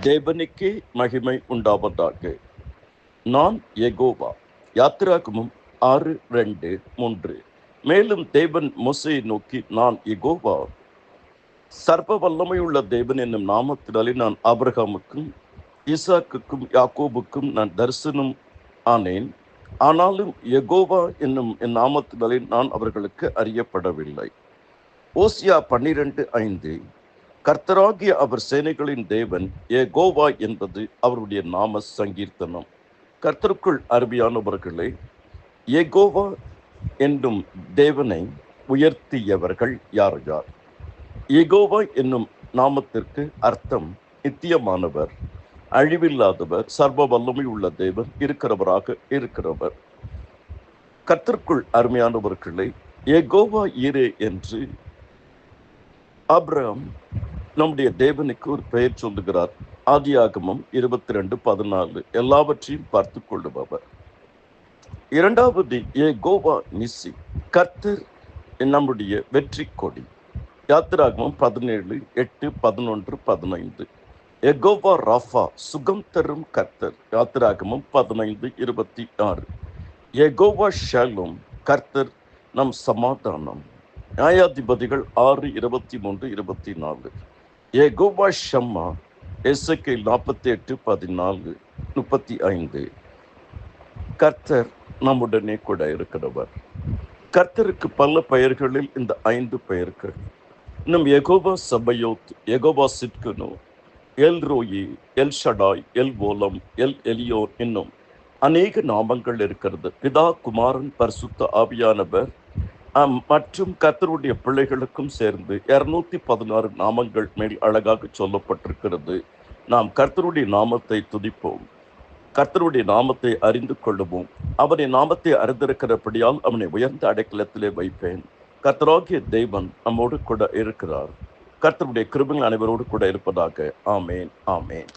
தேவனுக்கே மகிமை உண்டாவதாக. நான் யெகோவா. யாத்திராகமம் 6:2-3. மேலும் தேவன் மோசேயை நோக்கி, நான் யெகோவா, சர்வ வல்லமையுள்ள தேவன் என்னும் நாமத்தினாலே நான் ஆபிரகாமுக்கும் ஈசாக்குக்கும் யாக்கோபுக்கும் நான் தரிசனம் ஆனேன். ஆனாலும் யெகோவா என்னும் என் நாமத்தினாலே நான் அவர்களுக்கு அறியப்படவில்லை. ஓசியா 12:5. கர்த்தராகிய அவர் சேனைகளின் தேவன் யெகோவா என்பது அவருடைய நாம சங்கீர்த்தனம். கர்த்தருக்குள் அருமையானவர்களே, யெகோவா என்னும் தேவனை உயர்த்தியவர்கள் யார் யார்? யெகோவா என்னும் நாமத்திற்கு அர்த்தம் நித்தியமானவர், அழிவில்லாதவர், சர்வ வல்லமை உள்ள தேவன், இருக்கிறவராக இருக்கிறவர். கர்த்தருக்குள் அருமையானவர்களே, யெகோவா ஈரே என்று ஆபிரகாம் நம்முடைய தேவனுக்கு ஒரு பெயர் சொல்லுகிறார். ஆதியாகமம் 22:14. எல்லாவற்றையும் பார்த்து கொள்ளுபவர். இரண்டாவது, யெகோவா நிசி, கர்த்தர் நம்முடைய வெற்றி கொடி. யாத்திராகமம் 17:8, 11, 15. யெகோவா ராஃபா, சுகம் தரும் கர்த்தர். யாத்திராகமம் 15:26. யெகோவா ஷாலோம், கர்த்தர் நம் சமாதானம். நியாயாதிபதிகள் 6:23, 24. யெகோவா ஷம்மா, எசேக்கியேல் 48:14, 35. கர்த்தர் நம்முடனே கூட இருக்கிறவர். கர்த்தருக்கு பல பெயர்களில் இந்த 5 பெயர்கள். இன்னும் Jehovah Sabaoth, Jehovah Tsidkenu, El Roi, El Shaddai, El Olam, El Elyon இன்னும் அநேக நாமங்கள் இருக்கிறது. பிதா, குமாரன், பரிசுத்த ஆவியானவர் மற்றும் கர்த்தருடைய பிள்ளைகளுக்கும் சேர்ந்து 216 நாமங்கள் மேல் அழகாக சொல்லப்பட்டிருக்கிறது. நாம் கர்த்தருடைய நாமத்தை துதிப்போம், கர்த்தருடைய நாமத்தை அறிந்து கொள்ளுவோம். அவருடைய நாமத்தை அறிந்திருக்கிறபடியால் அவனை உயர்ந்த அடைக்கலத்திலே வைப்பேன். கர்த்தராகிய தேவன் நம்மோடு கூட இருக்கிறார். கர்த்தருடைய கிருபைகள் அனைவரோடு கூட இருப்பதாக. ஆமேன், ஆமேன்.